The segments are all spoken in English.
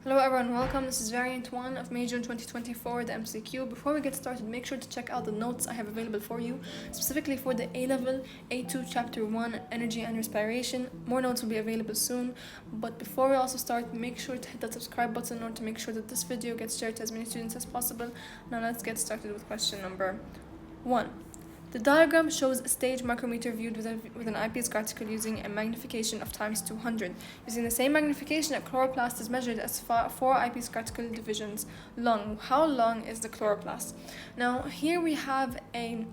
Hello everyone, welcome. This is variant 1 of May June 2024, the MCQ. Before we get started, make sure to check out the notes I have available for you, specifically for the A-Level, A2 Chapter 1, Energy and Respiration. More notes will be available soon, but before we also start, make sure to hit that subscribe button in order to make sure that this video gets shared to as many students as possible. Now let's get started with question number 1. The diagram shows a stage micrometer viewed with an eyepiece article using a magnification of times 200. Using the same magnification, a chloroplast is measured as 4 eyepiece article divisions long. How long is the chloroplast? Now here we have an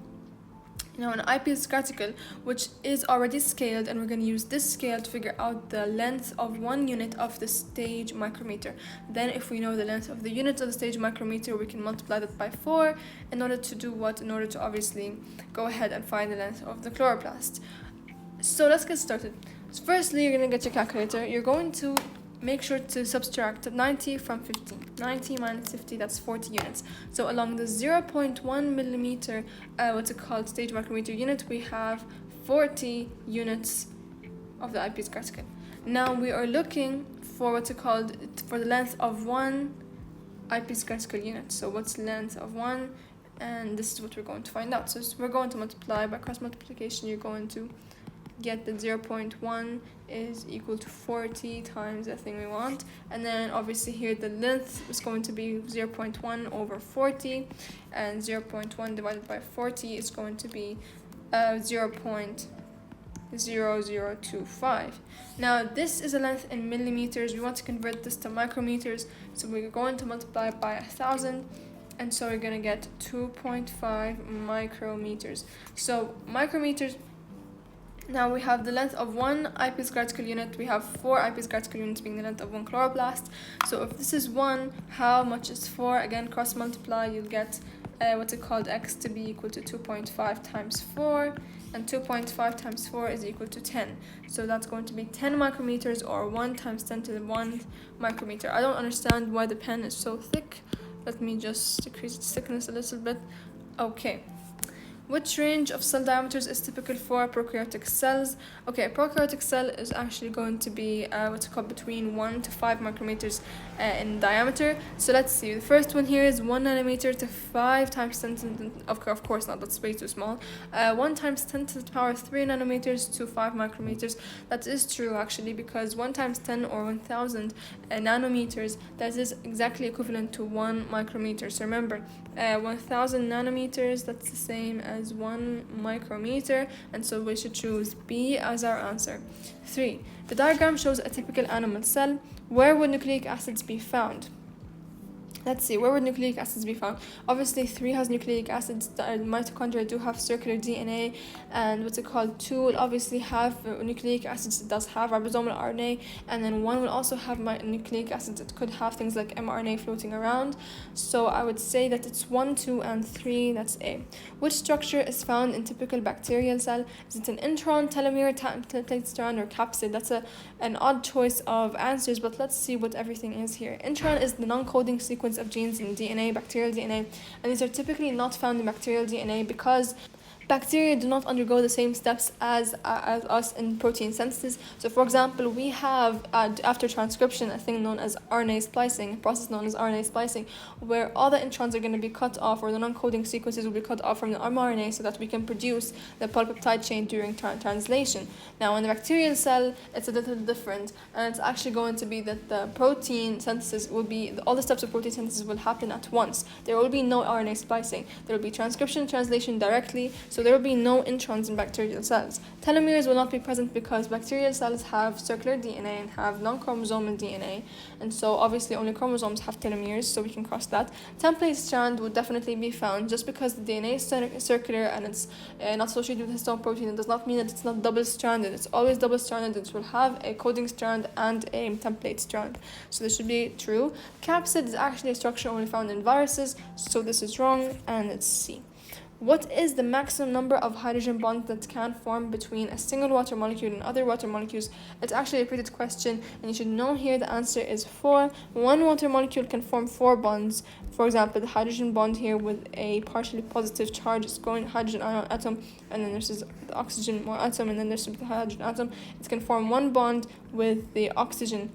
eyepiece article which is already scaled, and we're going to use this scale to figure out the length of 1 unit of the stage micrometer. Then if we know the length of the unit of the stage micrometer, we can multiply that by 4 in order to do what? In order to obviously go ahead and find the length of the chloroplast. So let's get started. So firstly, you're going to get your calculator. You're going to make sure to subtract 90 from 50. 90 minus 50, that's 40 units. So along the 0.1 millimeter, stage micrometer unit, we have 40 units of the eyepiece article. Now we are looking for for the length of 1 eyepiece article unit. So what's the length of 1? And this is what we're going to find out. So we're going to multiply by cross multiplication. You're going to get that 0.1 is equal to 40 times the thing we want, and then obviously here the length is going to be 0.1 over 40, and 0.1 divided by 40 is going to be 0.0025. Now this is a length in millimeters. We want to convert this to micrometers, so we're going to multiply by 1,000, and so we're going to get 2.5 micrometers. So micrometers. Now we have the length of 1 eyepiece article unit. We have 4 eyepiece article units being the length of 1 chloroplast. So if this is 1, how much is 4? Again, cross multiply, you'll get x to be equal to 2.5 times 4, and 2.5 times 4 is equal to 10. So that's going to be 10 micrometers, or 1 times 10 to the 1 micrometer. I don't understand why the pen is so thick. Let me just decrease its thickness a little bit. Okay. Which range of cell diameters is typical for prokaryotic cells? Okay, a prokaryotic cell is actually going to be between 1 to 5 micrometers in diameter. So let's see. The first one here is 1 nanometer to 5 times 10 to, of course not, that's way too small. 1 times 10 to the power 3 nanometers to 5 micrometers. That is true actually, because 1 times 10 or 1000 nanometers, that is exactly equivalent to 1 micrometer. So remember, 1000 nanometers, that's the same as 1 micrometer, and so we should choose B as our answer. 3. The diagram shows a typical animal cell. Where would nucleic acids be found? Let's see, where would nucleic acids be found? Obviously 3 has nucleic acids. The mitochondria do have circular DNA, and 2 will obviously have nucleic acids. It does have ribosomal RNA, and then 1 will also have nucleic acids. It could have things like mRNA floating around. So I would say that it's 1, 2, and 3. That's A. Which structure is found in typical bacterial cell? Is it an intron, telomere, template strand, or capsid? That's an odd choice of answers, but let's see what everything is here. Intron is the non-coding sequence of genes in DNA, bacterial DNA, and these are typically not found in bacterial DNA because bacteria do not undergo the same steps as us in protein synthesis. So for example, we have after transcription a thing known as RNA splicing, a process known as RNA splicing, where all the introns are going to be cut off, or the non-coding sequences will be cut off from the mRNA so that we can produce the polypeptide chain during translation. Now in the bacterial cell, it's a little different, and it's actually going to be that the protein synthesis will be, all the steps of protein synthesis will happen at once. There will be no RNA splicing. There will be transcription and translation directly, so there will be no introns in bacterial cells. Telomeres will not be present because bacterial cells have circular DNA and have non-chromosomal DNA, and so obviously only chromosomes have telomeres, so we can cross that. Template strand would definitely be found. Just because the DNA is circular and it's not associated with histone protein, it does not mean that it's not double-stranded. It's always double-stranded. It will have a coding strand and a template strand, so this should be true. Capsid is actually a structure only found in viruses, so this is wrong, and it's C. What is the maximum number of hydrogen bonds that can form between a single water molecule and other water molecules? It's actually a repeated question, and you should know here the answer is 4. One water molecule can form 4 bonds. For example, the hydrogen bond here with a partially positive charge is going hydrogen ion atom, and then there's the oxygen atom, and then there's the hydrogen atom. It can form 1 bond with the oxygen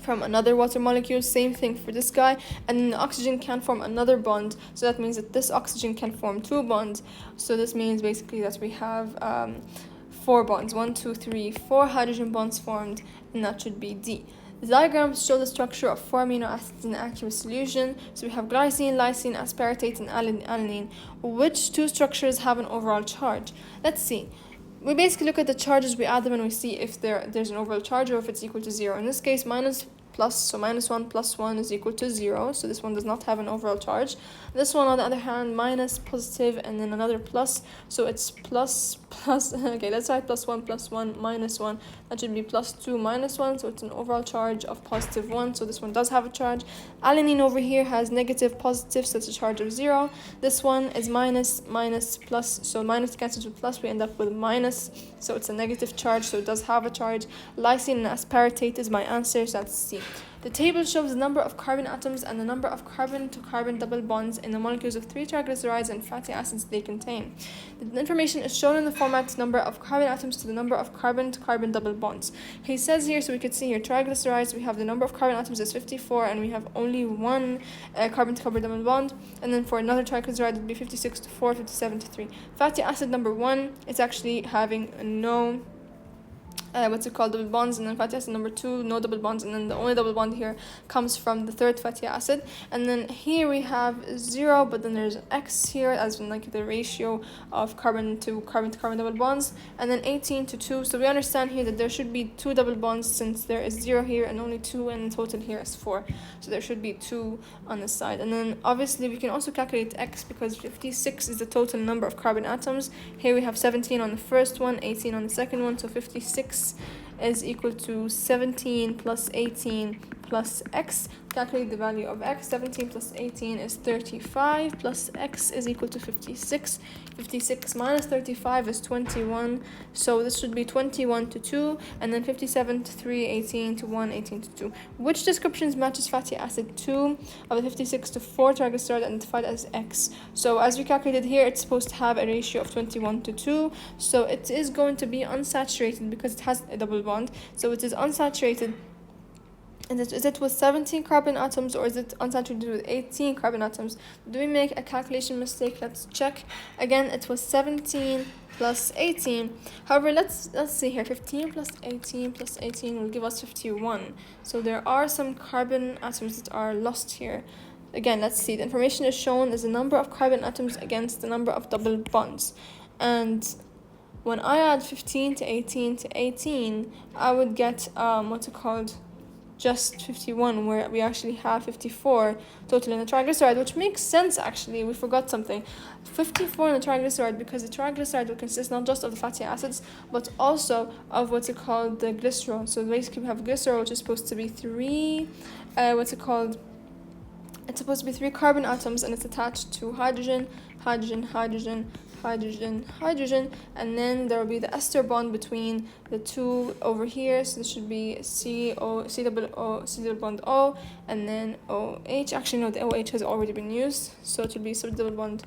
from another water molecule. Same thing for this guy. And then the oxygen can form another bond, so that means that this oxygen can form 2 bonds. So this means basically that we have 4 bonds, 1, 2, 3, 4 hydrogen bonds formed, and that should be D. The diagrams show the structure of 4 amino acids in an aqueous solution. So we have glycine, lysine, aspartate, and alanine. Which 2 structures have an overall charge? Let's see. We basically look at the charges, we add them, and we see if there's an overall charge or if it's equal to 0. In this case, minus plus, so minus 1 plus 1 is equal to 0, so this one does not have an overall charge. This one, on the other hand, minus, positive, and then another plus, so it's plus, okay, let's write plus 1, minus 1, that should be plus 2, minus 1, so it's an overall charge of positive 1, so this one does have a charge. Alanine over here has negative, positive, so it's a charge of 0. This one is minus, plus, so minus cancels with plus, we end up with minus, so it's a negative charge, so it does have a charge. Lysine and aspartate is my answer, so that's C. The table shows the number of carbon atoms and the number of carbon-to-carbon double bonds in the molecules of 3 triglycerides and fatty acids they contain. The information is shown in the format number of carbon atoms to the number of carbon-to-carbon double bonds. He says here, so we could see here, triglycerides, we have the number of carbon atoms is 54, and we have only 1 carbon-to-carbon double bond. And then for another triglyceride, it would be 56 to 4, 57 to 3. Fatty acid number 1, it's actually having no double bonds, and then fatty acid number 2, no double bonds, and then the only double bond here comes from the third fatty acid. And then here we have 0, but then there's X here, as in like the ratio of carbon to carbon double bonds, and then 18 to 2. So we understand here that there should be 2 double bonds, since there is 0 here and only 2, and in total here is 4. So there should be 2 on this side. And then obviously we can also calculate X, because 56 is the total number of carbon atoms. Here we have 17 on the first one, 18 on the second one, so 56 is equal to 17 plus 18 plus X. Calculate the value of X. 17 plus 18 is 35, plus X is equal to 56. 56 minus 35 is 21, so this should be 21 to 2, and then 57 to 3, 18 to 1, 18 to 2. Which descriptions matches fatty acid 2 of the 56 to 4 triglyceride identified as X? So as we calculated here, it's supposed to have a ratio of 21 to 2, so it is going to be unsaturated because it has a double bond, so it is unsaturated. And is it with 17 carbon atoms, or is it unsaturated with 18 carbon atoms? Do we make a calculation mistake? Let's check. Again, it was 17 plus 18. However, let's see here. 15 plus 18 plus 18 will give us 51. So there are some carbon atoms that are lost here. Again, let's see. The information is shown as the number of carbon atoms against the number of double bonds. And when I add 15 to 18 to 18, I would get just 51, where we actually have 54 total in the triglyceride, which makes sense actually. We forgot something. 54 in the triglyceride, because the triglyceride will consist not just of the fatty acids, but also of the glycerol. So basically we have glycerol, which is supposed to be 3, it's supposed to be 3 carbon atoms, and it's attached to hydrogen, and then there will be the ester bond between the 2 over here. So this should be C double bond O, and then OH. Actually no, the OH has already been used, so it will be double bond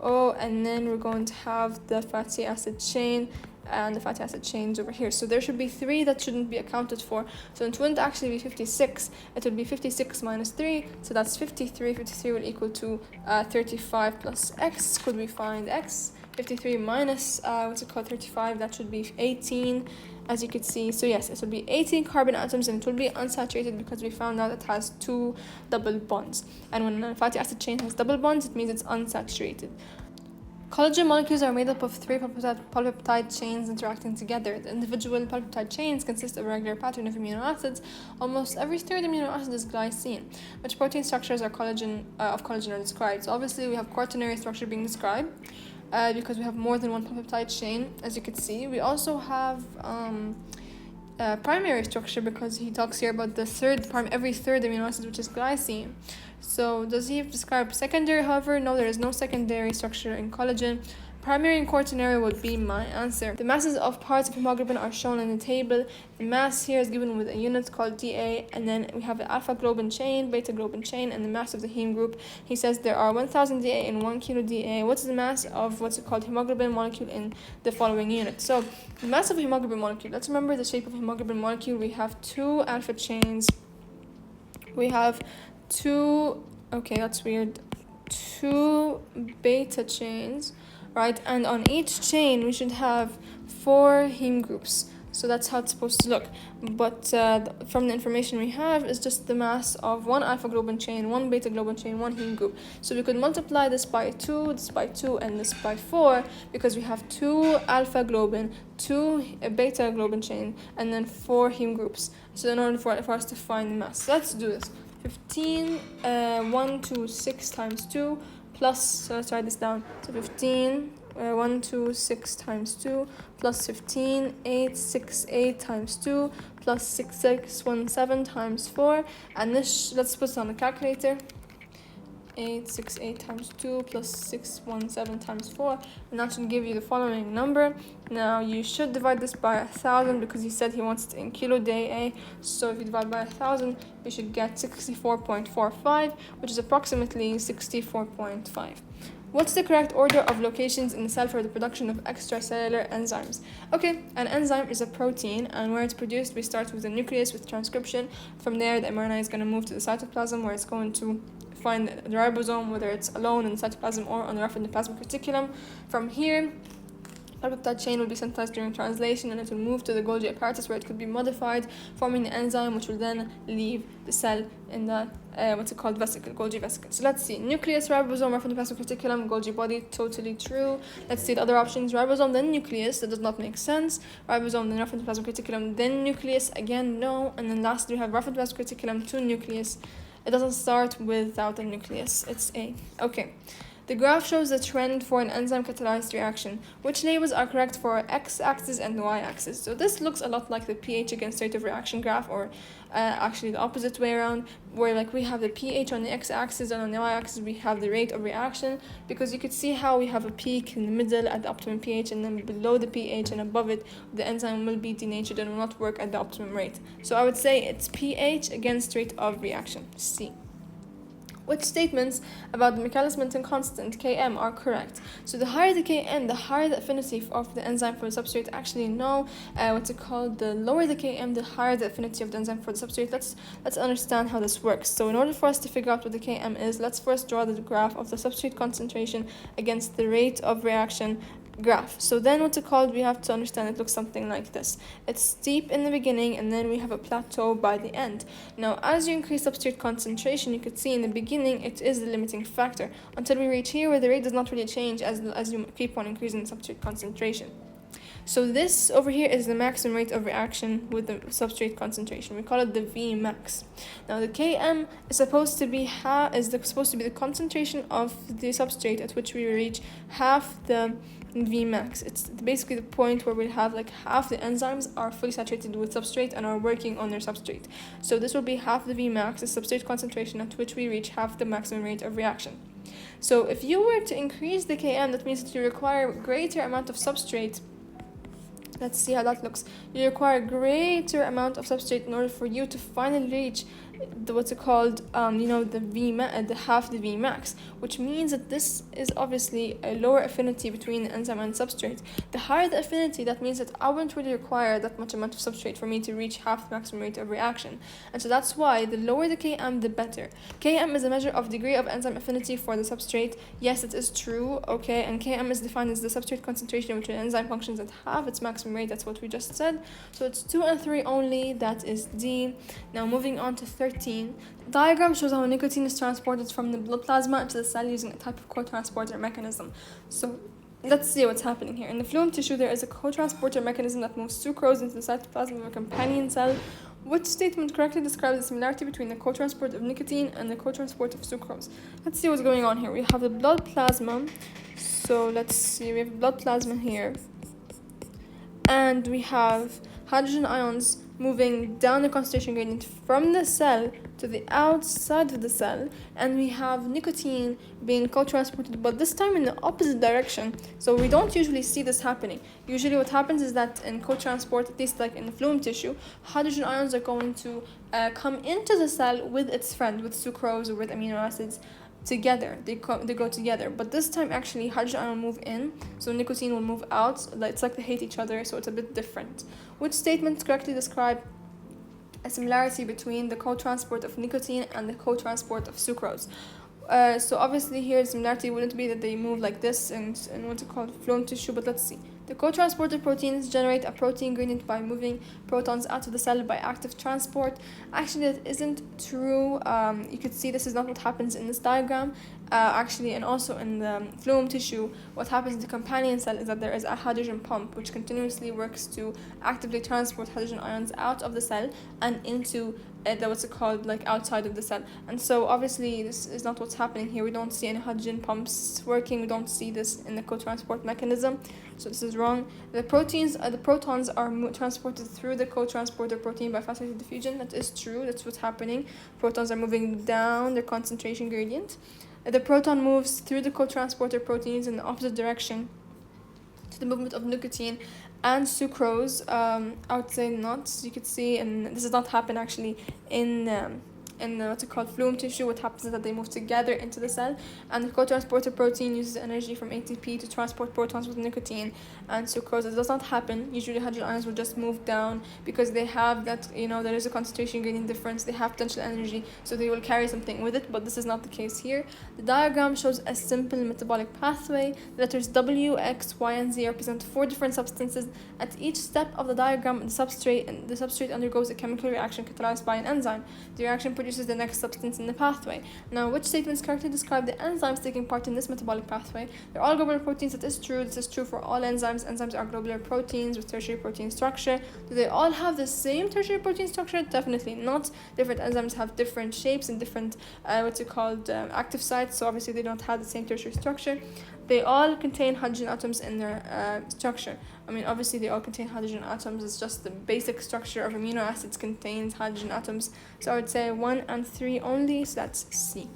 O, and then we're going to have the fatty acid chain and the fatty acid chains over here. So there should be 3 that shouldn't be accounted for. So it wouldn't actually be 56. It would be 56 minus 3. So that's 53. 53 will equal to 35 plus X. Could we find X? 53 minus 35. That should be 18, as you could see. So yes, it will be 18 carbon atoms, and it will be unsaturated because we found out it has 2 double bonds. And when a fatty acid chain has double bonds, it means it's unsaturated. Collagen molecules are made up of 3 polypeptide chains interacting together. The individual polypeptide chains consist of a regular pattern of amino acids. Almost every third amino acid is glycine. Which protein structures of collagen are described? So obviously we have quaternary structure being described, because we have more than 1 polypeptide chain, as you can see. We also have primary structure, because he talks here about the every third amino acid, which is glycine. So does he describe secondary? However, no, there is no secondary structure in collagen. Primary and quaternary would be my answer. The masses of parts of hemoglobin are shown in the table. The mass here is given with a unit called dA, and then we have the alpha globin chain, beta globin chain, and the mass of the heme group. He says there are 1000 dA and 1 kilo dA. What's the mass of hemoglobin molecule in the following unit? So the mass of a hemoglobin molecule, let's remember the shape of hemoglobin molecule. We have 2 alpha chains we have two, okay, that's weird, two beta chains, right? And on each chain we should have 4 heme groups. So that's how it's supposed to look. But from the information we have is just the mass of 1 alpha globin chain, 1 beta globin chain, 1 heme group. So we could multiply this by 2, this by 2, and this by 4, because we have 2 alpha globin, 2 beta globin chain, and then 4 heme groups. So in order for us to find the mass, so let's do this. 15, 1 to 6 times 2 plus, so let's write this down. So 15, 1 to 6 times 2 plus 15, 8, 6, 8 times 2 plus 6, 6, 1, 7 times 4. And this, let's put it on the calculator. 8, 6, 8 times 2 plus 6, 1, 7 times 4, and that should give you the following number. Now you should divide this by 1,000 because he said he wants it in kilo day A. So if you divide by 1,000, you should get 64.45, which is approximately 64.5. What's the correct order of locations in the cell for the production of extracellular enzymes? Okay, an enzyme is a protein, and where it's produced, we start with the nucleus with transcription. From there, the mRNA is going to move to the cytoplasm, where it's going to find the ribosome, whether it's alone in the cytoplasm or on the rough endoplasmic reticulum. From here, that chain will be synthesized during translation, and it will move to the Golgi apparatus, where it could be modified, forming the enzyme, which will then leave the cell in the vesicle, Golgi vesicle. So let's see: nucleus, ribosome, rough endoplasmic reticulum, Golgi body. Totally true. Let's see the other options: ribosome, then nucleus. That does not make sense. Ribosome, then rough endoplasmic reticulum, then nucleus. Again, no. And then lastly, we have rough endoplasmic reticulum to nucleus. It doesn't start without a nucleus. It's A. Okay. The graph shows the trend for an enzyme catalyzed reaction. Which labels are correct for x-axis and y-axis? So this looks a lot like the pH against rate of reaction graph, or actually the opposite way around, where like we have the pH on the x-axis and on the y-axis we have the rate of reaction, because you could see how we have a peak in the middle at the optimum pH, and then below the pH and above it the enzyme will be denatured and will not work at the optimum rate. So I would say it's pH against rate of reaction, C. Which statements about the Michaelis-Menten constant, Km, are correct? So the higher the Km, the higher the affinity of the enzyme for the substrate. Actually, no, the lower the Km, the higher the affinity of the enzyme for the substrate. Let's understand how this works. So in order for us to figure out what the Km is, let's first draw the graph of the substrate concentration against the rate of reaction graph. So then we have to understand it looks something like this. It's steep in the beginning, and then we have a plateau by the end. Now as you increase substrate concentration, you could see in the beginning it is the limiting factor until we reach here, where the rate does not really change as you keep on increasing the substrate concentration. So this over here is the maximum rate of reaction with the substrate concentration. We call it the Vmax. Now the Km is supposed to be the concentration of the substrate at which we reach half the Vmax. It's basically the point where we have like half the enzymes are fully saturated with substrate and are working on their substrate. So this will be half the Vmax, the substrate concentration at which we reach half the maximum rate of reaction. So if you were to increase the Km, that means that you require greater amount of substrate. Let's see how that looks. You require a greater amount of substrate in order for you to finally reach the half the Vmax, which means that this is obviously a lower affinity between the enzyme and substrate. The higher the affinity, that means that I wouldn't really require that much amount of substrate for me to reach half the maximum rate of reaction. And so that's why the lower the Km, the better. Km is a measure of degree of enzyme affinity for the substrate. Yes, it is true, okay, and Km is defined as the substrate concentration which an enzyme functions at half its maximum rate. That's what we just said. So it's 2 and 3 only, that is D. Now moving on to 13. The diagram shows how nicotine is transported from the blood plasma into the cell using a type of co-transporter mechanism. So let's see what's happening here. In the phloem tissue, there is a co-transporter mechanism that moves sucrose into the cytoplasm of a companion cell. Which statement correctly describes the similarity between the co-transport of nicotine and the co-transport of sucrose? Let's see what's going on here. We have the blood plasma. So let's see, we have blood plasma here. And we have hydrogen ions moving down the concentration gradient from the cell to the outside of the cell, and we have nicotine being co-transported, but this time in the opposite direction. So we don't usually see this happening. Usually what happens is that in co-transport, at least like in the phloem tissue, hydrogen ions are going to come into the cell with its friend, with sucrose or with amino acids together. They go together, but this time actually hydrogen ion will move in, so nicotine will move out. It's like they hate each other, so it's a bit different. Which statements correctly describe a similarity between the co-transport of nicotine and the co-transport of sucrose. So obviously here the similarity wouldn't be that they move like this and what's it called, phloem tissue, but let's see. The co-transported proteins generate a protein gradient by moving protons out of the cell by active transport. Actually, that isn't true. You could see this is not what happens in this diagram. Actually, and also in the phloem tissue, what happens in the companion cell is that there is a hydrogen pump which continuously works to actively transport hydrogen ions out of the cell and into what's it called, like outside of the cell. And so obviously this is not what's happening here. We don't see any hydrogen pumps working. We don't see this in the co-transport mechanism. So this is wrong. The protons are transported through the co-transporter protein by fast-rate diffusion. That is true. That's what's happening. Protons are moving down their concentration gradient. The proton moves through the co-transporter proteins in the opposite direction to the movement of nicotine and sucrose. I would say not. You could see, and this does not happen actually in what's it called, phloem tissue. What happens is that they move together into the cell, and the co-transporter protein uses energy from ATP to transport protons with nicotine and sucrose. It does not happen. Usually hydrogen ions will just move down because they have that, there is a concentration gradient difference. They have potential energy, so they will carry something with it, but this is not the case here. The diagram shows a simple metabolic pathway. The letters W, X, Y, and Z represent 4 different substances. At each step of the diagram, the substrate undergoes a chemical reaction catalyzed by an enzyme. The reaction produces the next substance in the pathway. Now, which statements correctly describe the enzymes taking part in this metabolic pathway? They're all globular proteins. That is true. This is true for all enzymes. Enzymes are globular proteins with tertiary protein structure. Do they all have the same tertiary protein structure? Definitely not. Different enzymes have different shapes and different active sites, so obviously they don't have the same tertiary structure. They all contain hydrogen atoms in their structure. Obviously they all contain hydrogen atoms. It's just the basic structure of amino acids contains hydrogen atoms. So I would say 1 and 3 only, so that's C.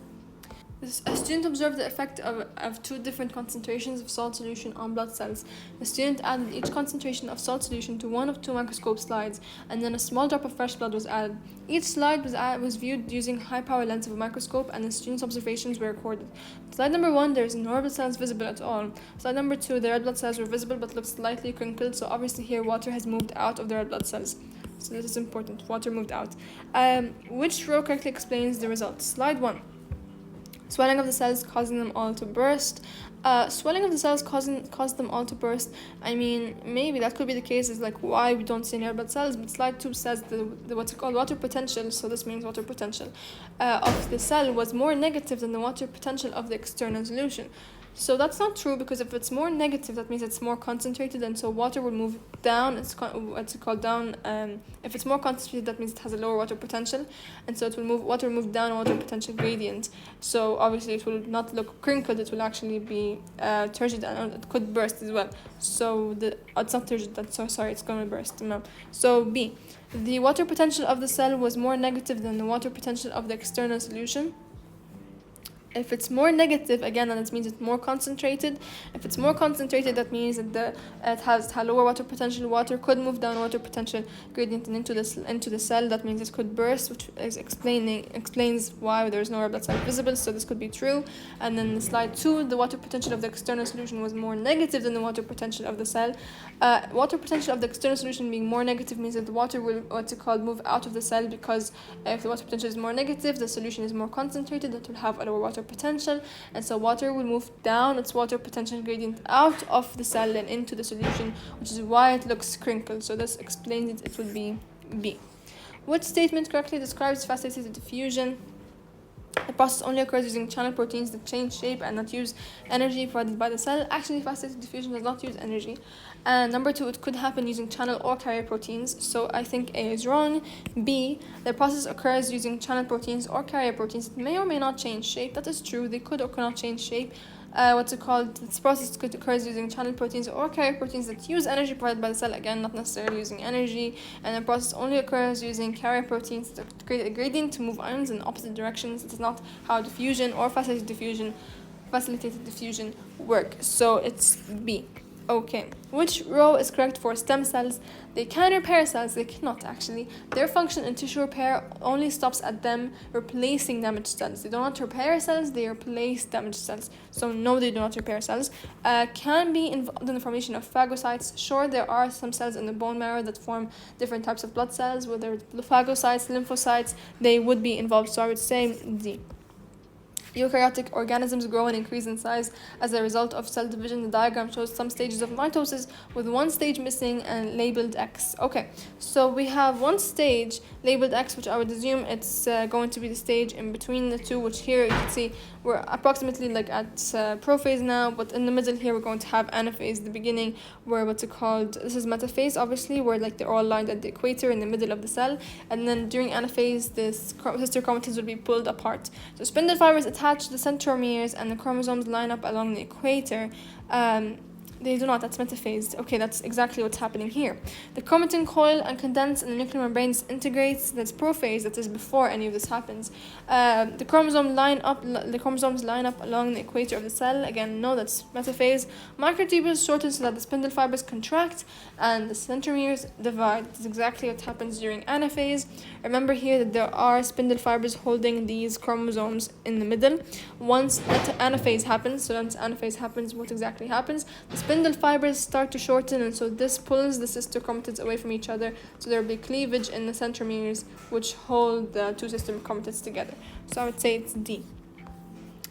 A student observed the effect of 2 different concentrations of salt solution on blood cells. The student added each concentration of salt solution to one of 2 microscope slides, and then a small drop of fresh blood was added. Each slide was viewed using high-power lens of a microscope, and the student's observations were recorded. Slide number 1, there is no red blood cells visible at all. Slide number 2, the red blood cells were visible but looked slightly crinkled, so obviously here water has moved out of the red blood cells. So this is important. Water moved out. Which row correctly explains the results? Slide 1. Swelling of the cells causing them all to burst. Swelling of the cells caused them all to burst. Maybe that could be the case, is like why we don't see any red blood cells, but slide 2 says the what's called water potential, so this means water potential of the cell was more negative than the water potential of the external solution. So that's not true, because if it's more negative, that means it's more concentrated, and so water will move down. It's called down. If it's more concentrated, that means it has a lower water potential, and so water will move down a water potential gradient. So obviously it will not look crinkled. It will actually be turgid, and it could burst as well. So it's not turgid. It's going to burst. So B, the water potential of the cell was more negative than the water potential of the external solution. If it's more negative, again, then it means it's more concentrated. If it's more concentrated, that means that it has lower water potential. Water could move down water potential gradient and into the cell. That means it could burst, which explains why there is no red blood cell visible. So this could be true. And then slide 2, the water potential of the external solution was more negative than the water potential of the cell. Water potential of the external solution being more negative means that the water will move out of the cell, because if the water potential is more negative, the solution is more concentrated. That will have a lower water potential, and so water will move down its water potential gradient out of the cell and into the solution, which is why it looks crinkled. So this explains it. It would be B. Which statement correctly describes fast-rate diffusion? The process only occurs using channel proteins that change shape and not use energy provided by the cell. Actually, fast-rate diffusion does not use energy. And number 2, it could happen using channel or carrier proteins. So I think A is wrong. B, the process occurs using channel proteins or carrier proteins that may or may not change shape. That is true. They could or cannot change shape. This process could occur using channel proteins or carrier proteins that use energy provided by the cell, again, not necessarily using energy. And the process only occurs using carrier proteins that create a gradient to move ions in opposite directions. It is not how diffusion or facilitated diffusion work. So it's B. Okay, which row is correct for stem cells? They can repair cells, they cannot actually. Their function in tissue repair only stops at them replacing damaged cells. They do not repair cells, they replace damaged cells. So no, they do not repair cells. Can be involved in the formation of phagocytes. Sure, there are some cells in the bone marrow that form different types of blood cells, whether phagocytes, lymphocytes, they would be involved. So I would say D. Eukaryotic organisms grow and increase in size as a result of cell division. The diagram shows some stages of mitosis with one stage missing and labeled X. Okay, so we have one stage labeled X, which I would assume it's going to be the stage in between the two, which here you can see we're approximately like at prophase now, but in the middle here we're going to have anaphase, the beginning, where what's it called, this is metaphase obviously, where like they're all lined at the equator in the middle of the cell, and then during anaphase this sister chromatids will be pulled apart. So spindle fibers attach to the centromeres and the chromosomes line up along the equator. They do not, that's metaphase. Okay, that's exactly what's happening here. The chromatin coil and condense and the nuclear membrane disintegrates. That's prophase, that is before any of this happens. The chromosomes line up along the equator of the cell. Again, no, that's metaphase. Microtubules shorten so that the spindle fibers contract and the centromeres divide. That's exactly what happens during anaphase. Remember here that there are spindle fibers holding these chromosomes in the middle. Once anaphase happens, what exactly happens? The spindle fibers start to shorten, and so this pulls the sister chromatids away from each other, so there will be cleavage in the centromeres which hold the two sister chromatids together. So I would say it's D.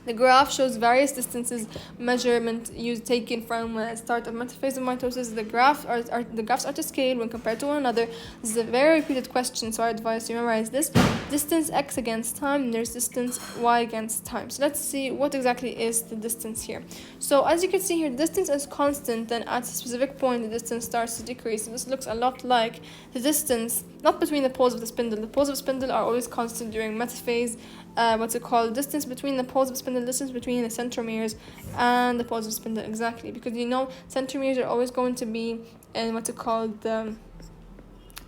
The graph shows various distances measurement taken from start of metaphase of mitosis. The graphs are to scale when compared to one another. This is a very repeated question, so I advise you memorize this. Distance x against time, and there's distance y against time. So let's see what exactly is the distance here. So as you can see here, distance is constant, then at a specific point the distance starts to decrease. So this looks a lot like the distance, not between the poles of the spindle. The poles of spindle are always constant during metaphase. Distance between the poles of spindle, distance between the centromeres and the poles of spindle, exactly, because centromeres are always going to be in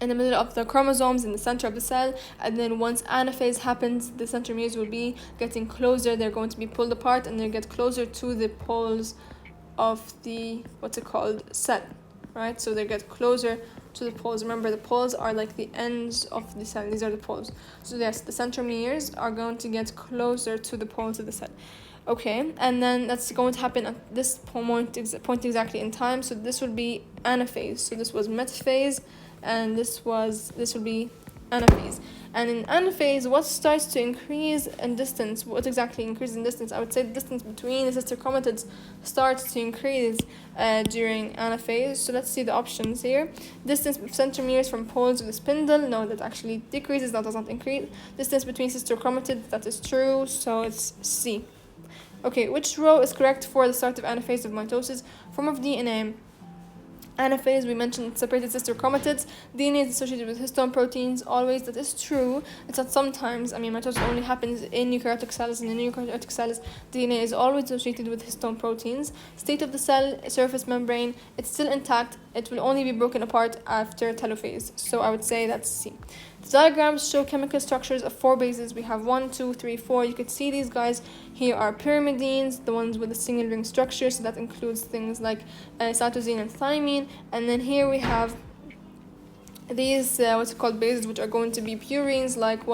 in the middle of the chromosomes in the center of the cell, and then once anaphase happens, the centromeres will be getting closer, they're going to be pulled apart and they get closer to the poles of the cell, right? So they get closer to the poles. Remember, the poles are like the ends of the cell. These are the poles. So yes, the centromeres are going to get closer to the poles of the cell. Okay, and then that's going to happen at this point exactly in time. So this would be anaphase. So this was metaphase, and this will be anaphase. And in anaphase, what starts to increase in distance? What exactly increases in distance? I would say the distance between the sister chromatids starts to increase during anaphase. So let's see the options here. Distance of centromeres from poles of the spindle. No, that actually decreases. That does not increase. Distance between sister chromatids. That is true. So it's C. Okay, which row is correct for the start of anaphase of mitosis? Form of DNA. Anaphase, we mentioned separated sister chromatids. DNA is associated with histone proteins. Always, that is true. It's not sometimes. Mitosis only happens in eukaryotic cells, and in eukaryotic cells, DNA is always associated with histone proteins. State of the cell, surface membrane, it's still intact. It will only be broken apart after telophase. So I would say that's C. The diagrams show chemical structures of 4 bases. We have 1, 2, 3, 4. You could see these guys. Here are pyrimidines, the ones with a single ring structure. So that includes things like cytosine and thymine. And then here we have these bases, which are going to be purines, like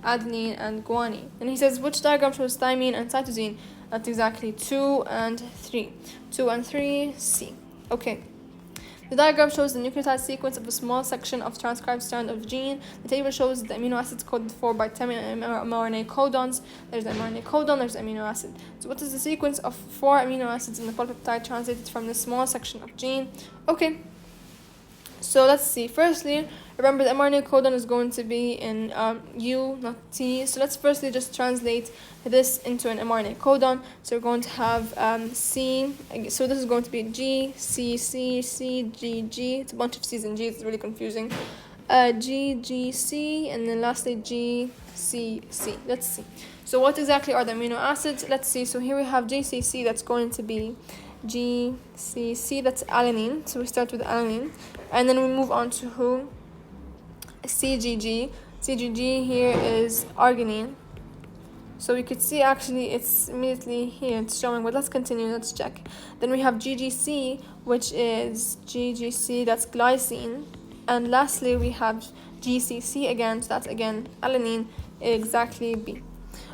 adenine and guanine. And he says, which diagram shows thymine and cytosine? That's exactly 2 and 3. 2 and 3, C. Okay. The diagram shows the nucleotide sequence of a small section of transcribed strand of gene. The table shows the amino acids coded for by 10 mRNA codons. There's the mRNA codon, there's the amino acid. So what is the sequence of 4 amino acids in the polypeptide translated from this small section of gene? Okay, so let's see. Firstly, remember the mRNA codon is going to be in U, not T. So let's firstly just translate this into an mRNA codon. So we're going to have C. So this is going to be G, C, C, C, G, G. It's a bunch of C's and G's. It's really confusing. G, G, C, and then lastly G, C, C. Let's see. So what exactly are the amino acids? Let's see. So here we have GCC. That's going to be GCC. That's alanine. So we start with alanine, and then we move on to who? CGG. CGG here is arginine. So we could see actually it's immediately here, it's showing, but let's continue, let's check. Then we have GGC, which is GGC, that's glycine. And lastly, we have GCC again, so that's again alanine, exactly B.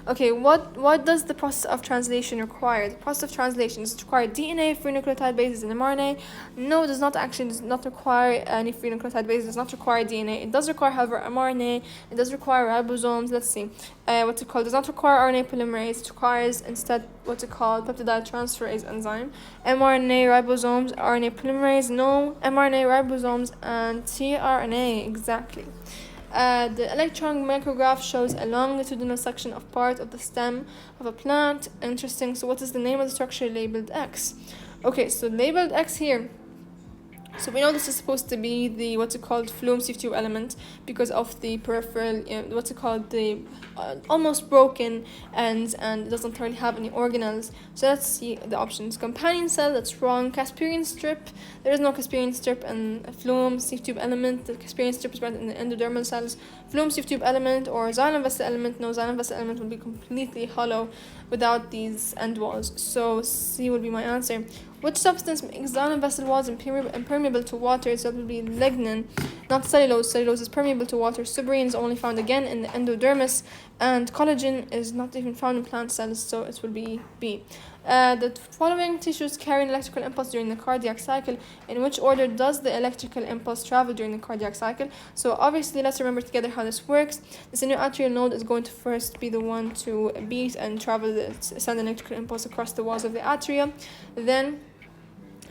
Okay, what does the process of translation require? The process of translation, does it require DNA, free nucleotide bases, and mRNA? No, it does not actually, does not require any free nucleotide bases, does not require DNA. It does require, however, mRNA, it does require ribosomes, let's see. What's it called? Does not require RNA polymerase, it requires instead what's it called? Peptide transferase enzyme. mRNA, ribosomes, RNA polymerase, no. mRNA, ribosomes, and tRNA, exactly. The electron micrograph shows a longitudinal section of part of the stem of a plant. Interesting. So what is the name of the structure labeled X? Okay, so labeled X here. So we know this is supposed to be the what's it called flume C2 element because of the peripheral what's it called the almost broken ends, and it doesn't really have any organelles. So let's see the options. Companion cell, that's wrong. Casparian strip, there is no Casparian strip, and a flume C-tube element. The Casparian strip is present in the endodermal cells. Flume C-tube element or xylem vessel element. No, xylem vessel element will be completely hollow without these end walls. So C would be my answer. Which substance makes xylem vessel walls impermeable to water? So that would be lignin, not cellulose. Cellulose is permeable to water. Suberin is only found again in the endodermis, and collagen is not even found in plant cells, so it will be B. The following tissues carry an electrical impulse during the cardiac cycle. In which order does the electrical impulse travel during the cardiac cycle? So obviously, let's remember together how this works. The sinoatrial node is going to first be the one to beat and send an electrical impulse across the walls of the atria. Then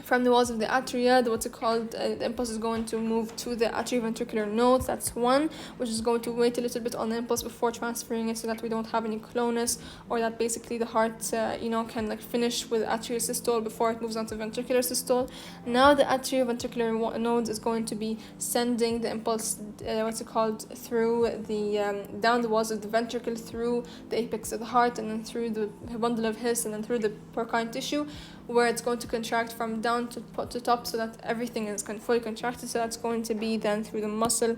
from the walls of the atria, the impulse is going to move to the atrioventricular nodes. That's one, which is going to wait a little bit on the impulse before transferring it, so that we don't have any clonus, or that basically the heart, can finish with atrial systole before it moves on to ventricular systole. Now the atrioventricular nodes is going to be sending the impulse, through the down the walls of the ventricle, through the apex of the heart, and then through the bundle of His, and then through the porcine tissue, where it's going to contract from down to top, so that everything is fully contracted. So that's going to be then through the muscle.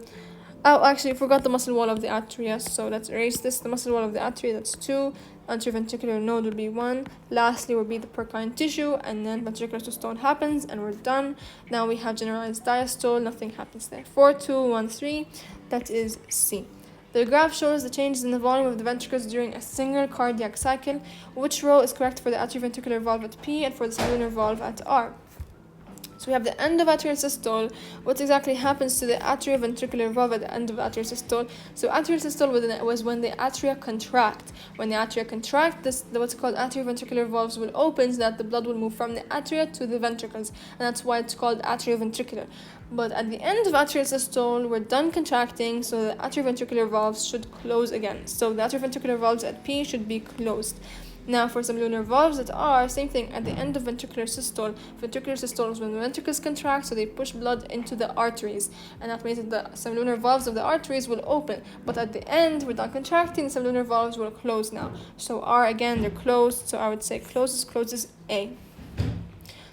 Oh, actually, I forgot the muscle wall of the atria, so let's erase this. The muscle wall of the atria, that's 2. Atrioventricular node will be 1. Lastly will be the porcine tissue, and then ventricular systole happens, and we're done. Now we have generalized diastole, nothing happens there. 4, 2, 1, 3, that is C. The graph shows the changes in the volume of the ventricles during a single cardiac cycle. Which row is correct for the atrioventricular valve at P and for the sublunar valve at R? So we have the end of atrial systole. What exactly happens to the atrioventricular valve at the end of atrial systole? So atrial systole was when the atria contract. When the atria contract, what's called atrioventricular valves will open, so that the blood will move from the atria to the ventricles, and that's why it's called atrioventricular. But at the end of atrial systole, we're done contracting, so the atrioventricular valves should close again. So the atrioventricular valves at P should be closed. Now for sublunar valves that are, same thing, at the end of ventricular systole. Ventricular systole is when the ventricles contract, so they push blood into the arteries, and that means that the sublunar valves of the arteries will open. But at the end, we're done contracting, the sublunar valves will close now. So R, again, they're closed, so I would say closes A.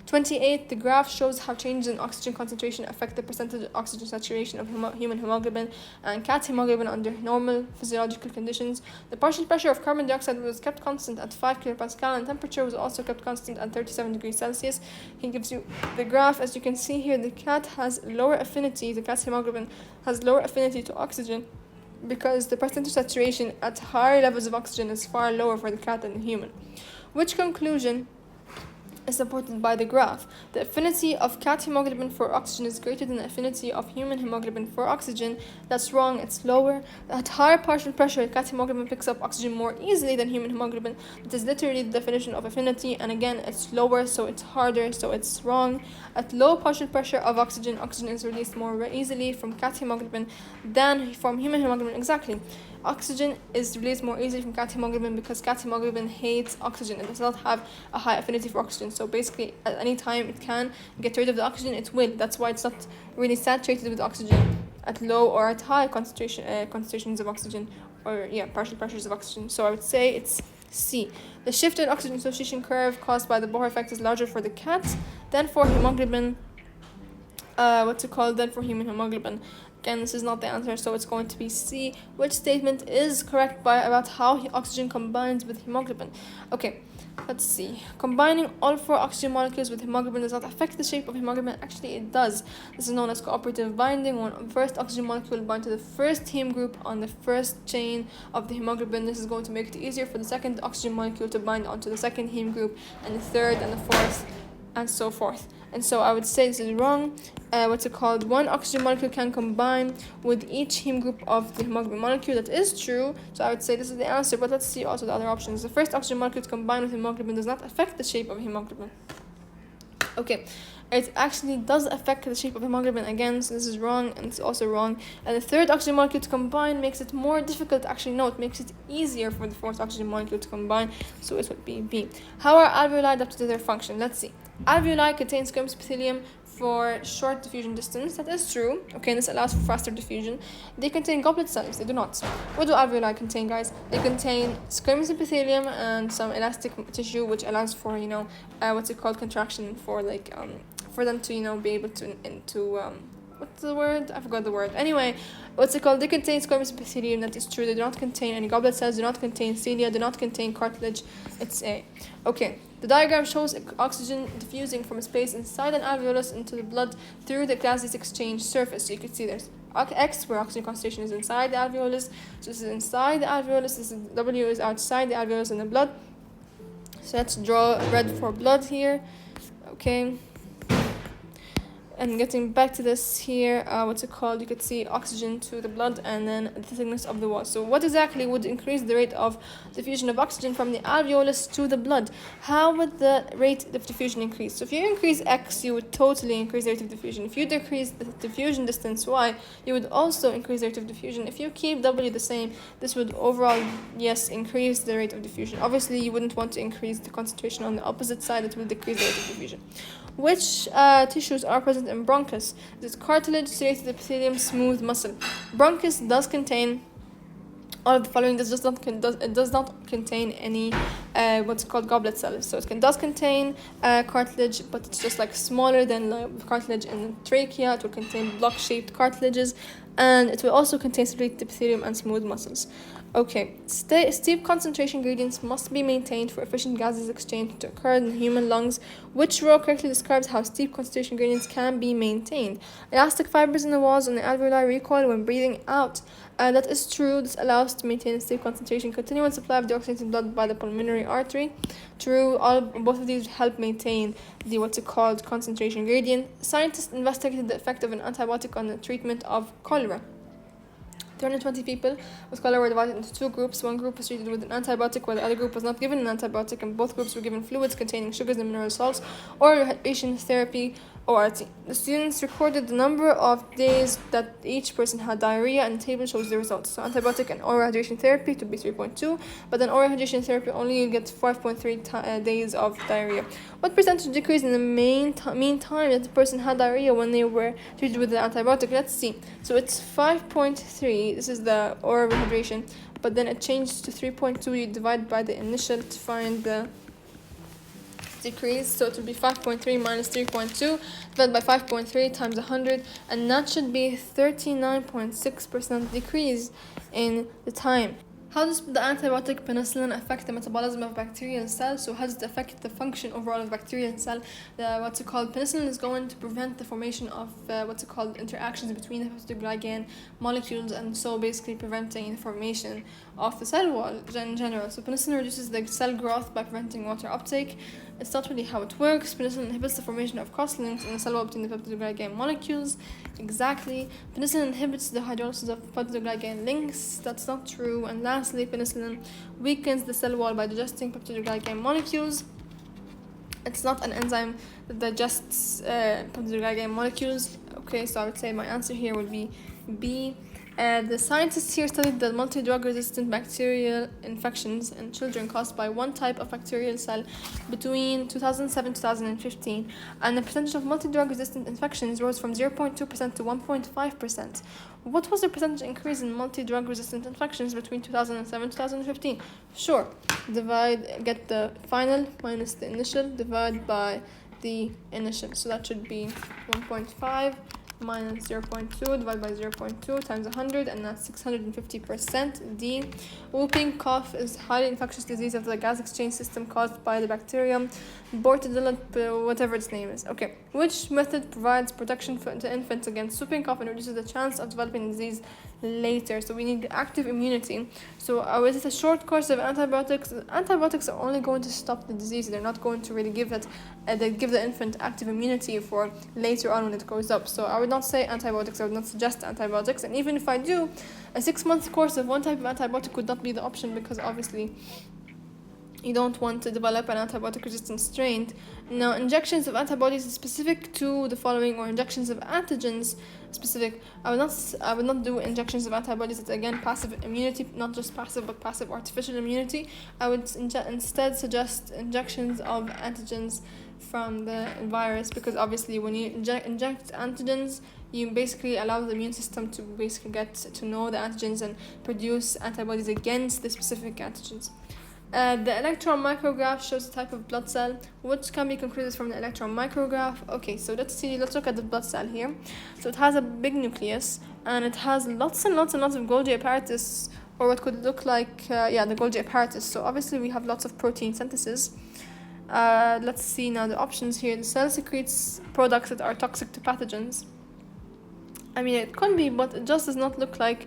28, the graph shows how changes in oxygen concentration affect the percentage of oxygen saturation of human hemoglobin and cat hemoglobin under normal physiological conditions. The partial pressure of carbon dioxide was kept constant at 5 kilopascal, and temperature was also kept constant at 37 degrees Celsius. He gives you the graph. As you can see here, the cat has lower affinity, the cat's hemoglobin has lower affinity to oxygen, because the percentage saturation at higher levels of oxygen is far lower for the cat than the human. Which conclusion is supported by the graph? The affinity of cat hemoglobin for oxygen is greater than the affinity of human hemoglobin for oxygen. That's wrong, it's lower. At higher partial pressure, cat hemoglobin picks up oxygen more easily than human hemoglobin. It is literally the definition of affinity, and again, it's lower, so it's harder, so it's wrong. At low partial pressure of oxygen is released more easily from cat hemoglobin than from human hemoglobin. Exactly. Oxygen is released more easily from cat hemoglobin because cat hemoglobin hates oxygen. It does not have a high affinity for oxygen. So basically, at any time it can get rid of the oxygen, it will. That's why it's not really saturated with oxygen at low or at high concentrations of oxygen, or partial pressures of oxygen. So I would say it's C. The shift in oxygen association curve caused by the Bohr effect is larger for the cat than for hemoglobin. Then for human hemoglobin. Again, this is not the answer, so it's going to be C. Which statement is correct about how oxygen combines with hemoglobin? Okay, let's see. Combining all 4 oxygen molecules with hemoglobin does not affect the shape of hemoglobin. Actually, it does. This is known as cooperative binding. When the first oxygen molecule binds to the first heme group on the first chain of the hemoglobin, this is going to make it easier for the second oxygen molecule to bind onto the second heme group, and the third and the fourth, and so forth. And so I would say this is wrong. One oxygen molecule can combine with each heme group of the hemoglobin molecule. That is true, so I would say this is the answer, but let's see also the other options. The first oxygen molecule to combine with hemoglobin does not affect the shape of hemoglobin. Okay, it actually does affect the shape of hemoglobin again, so this is wrong, and it's also wrong. And the third oxygen molecule to combine makes it more difficult. Actually, no, it makes it easier for the fourth oxygen molecule to combine, so it would be B. How are alveoli adapted to their function? Let's see. Alveoli contain squamous epithelium for short diffusion distance. That is true. Okay, and this allows for faster diffusion. They contain goblet cells. They do not. What do alveoli contain, guys? They contain squamous epithelium and some elastic tissue, which allows for contraction for for them to be able to what's the word? I forgot the word. Anyway, They contain squamous epithelium. That is true. They do not contain any goblet cells. Do not contain cilia. Do not contain cartilage. It's A. Okay. The diagram shows oxygen diffusing from a space inside an alveolus into the blood through the gaseous exchange surface. So you can see there's X, where oxygen concentration is inside the alveolus. So this is inside the alveolus. W is outside the alveolus in the blood. So let's draw red for blood here. Okay. And getting back to this here, you could see oxygen to the blood and then the thickness of the wall. So what exactly would increase the rate of diffusion of oxygen from the alveolus to the blood? How would the rate of diffusion increase? So if you increase X, you would totally increase the rate of diffusion. If you decrease the diffusion distance Y, you would also increase the rate of diffusion. If you keep W the same, this would overall, yes, increase the rate of diffusion. Obviously, you wouldn't want to increase the concentration on the opposite side. It will decrease the rate of diffusion. Which tissues are present in bronchus? Is it cartilage, serrated epithelium, smooth muscle? Bronchus does contain all of the following. It does not contain any goblet cells. So it does contain cartilage, but it's just smaller than cartilage in the trachea. It will contain block-shaped cartilages, and it will also contain serrated epithelium and smooth muscles. Okay, steep concentration gradients must be maintained for efficient gases exchange to occur in human lungs. Which row correctly describes how steep concentration gradients can be maintained? Elastic fibers in the walls and the alveoli recoil when breathing out. That is true. This allows to maintain a steep concentration. Continuous supply of deoxygenated blood by the pulmonary artery. True. Both of these help maintain the concentration gradient. Scientists investigated the effect of an antibiotic on the treatment of cholera. 320 people with cholera were divided into two groups. One group was treated with an antibiotic, while the other group was not given an antibiotic, and both groups were given fluids containing sugars and mineral salts or rehydration therapy, ORT. The students recorded the number of days that each person had diarrhea, and the table shows the results. So antibiotic and oral hydration therapy to be 3.2, but then oral hydration therapy only you get 5.3 days of diarrhea. What percentage decrease in the mean time that the person had diarrhea when they were treated with the antibiotic? Let's see. So it's 5.3. This is the oral hydration, but then it changed to 3.2. You divide by the initial to find the decrease. So it will be 5.3 minus 3.2 divided by 5.3 times 100, and that should be 39.6% decrease in the time. How does the antibiotic penicillin affect the metabolism of bacterial cells? So how does it affect the function overall of bacterial cell? Penicillin is going to prevent the formation of interactions between the peptidoglycan molecules, and so basically preventing the formation of the cell wall in general. So penicillin reduces the cell growth by preventing water uptake. It's not really how it works. Penicillin inhibits the formation of cross-links in the cell wall between the peptidoglycan molecules. Exactly. Penicillin inhibits the hydrolysis of peptidoglycan links. That's not true. And lastly, penicillin weakens the cell wall by digesting peptidoglycan molecules. It's not an enzyme that digests peptidoglycan molecules. Okay, so I would say my answer here would be B. The scientists here studied the multi-drug resistant bacterial infections in children caused by one type of bacterial cell between 2007 and 2015, and the percentage of multi-drug resistant infections rose from 0.2% to 1.5%. What was the percentage increase in multi-drug resistant infections between 2007 and 2015? Sure, get the final minus the initial, divide by the initial, so that should be 1.5 minus 0.2 divided by 0.2 times 100, and that's 650%. D. Whooping cough is highly infectious disease of the gas exchange system caused by the bacterium Bordetella, whatever its name is. Okay. Which method provides protection to infants against whooping cough and reduces the chance of developing disease later? So we need active immunity. So is it a short course of antibiotics? Antibiotics are only going to stop the disease. They're not going to really give it they give the infant active immunity for later on when it grows up. So I would not say antibiotics. I would not suggest antibiotics. And even if I do, a 6-month course of one type of antibiotic would not be the option, because obviously you don't want to develop an antibiotic resistant strain. Now, injections of antibodies is specific to the following, or injections of antigens specific. I would not do injections of antibodies. It's again passive immunity, not just passive but passive artificial immunity. I would instead suggest injections of antigens from the virus, because obviously when you inject antigens, you basically allow the immune system to basically get to know the antigens and produce antibodies against the specific antigens. The electron micrograph shows the type of blood cell which can be concluded from the electron micrograph. Okay, so let's look at the blood cell here. So it has a big nucleus, and it has lots and lots of Golgi apparatus, or what could look like the Golgi apparatus. So obviously we have lots of protein synthesis. Let's see now the options here. The cell secretes products that are toxic to pathogens. I mean, it could be, but it just does not look like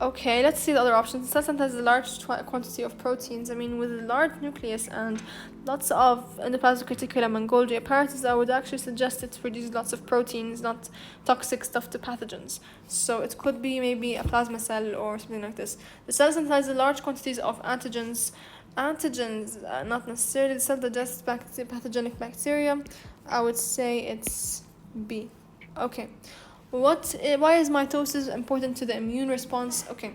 Okay, let's see the other options. The cell synthesizes a large quantity of proteins. I mean, with a large nucleus and lots of endoplasmic reticulum and Golgi apparatus, I would actually suggest it produces lots of proteins, not toxic stuff to pathogens. So it could be maybe a plasma cell or something like this. The cell synthesizes large quantities of antigens. Not necessarily. The cell digests pathogenic bacteria. I would say it's B. Okay. Why is mitosis important to the immune response? Okay.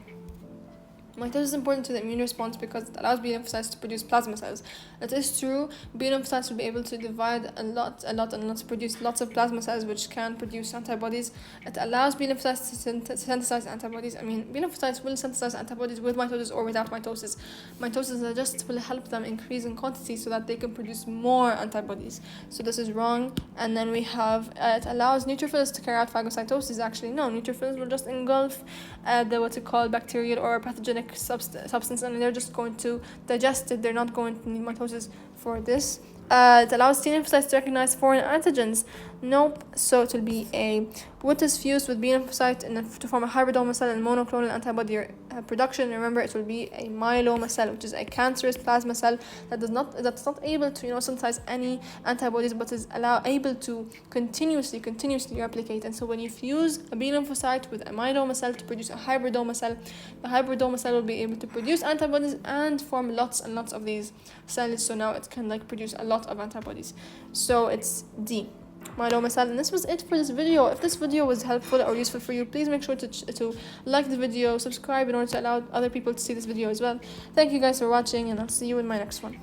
Mitosis is important to the immune response because it allows B lymphocytes to produce plasma cells. It is true, B lymphocytes will be able to divide a lot, to produce lots of plasma cells which can produce antibodies. It allows B lymphocytes to synthesize antibodies. I mean, B lymphocytes will synthesize antibodies with mitosis or without mitosis. Mitosis just will help them increase in quantity so that they can produce more antibodies. So this is wrong. And then we have, it allows neutrophils to carry out phagocytosis. Actually, no, neutrophils will just engulf bacterial or pathogenic substance, and they're just going to digest it. They're not going to need mitosis for this. It allows T lymphocytes to recognize foreign antigens. Nope. So it will be A. What is fused with B lymphocyte to form a hybridoma cell and monoclonal antibody production? Remember, it will be a myeloma cell, which is a cancerous plasma cell that's not able to synthesize any antibodies, but is able to continuously replicate. And so when you fuse a B lymphocyte with a myeloma cell to produce a hybridoma cell, the hybridoma cell will be able to produce antibodies and form lots and lots of these cells. So now it can produce a lot of antibodies. So it's D, myeloma cell. And this was it for this video. If this video was helpful or useful for you, please make sure to like the video, subscribe in order to allow other people to see this video as well. Thank you guys for watching, and I'll see you in my next one.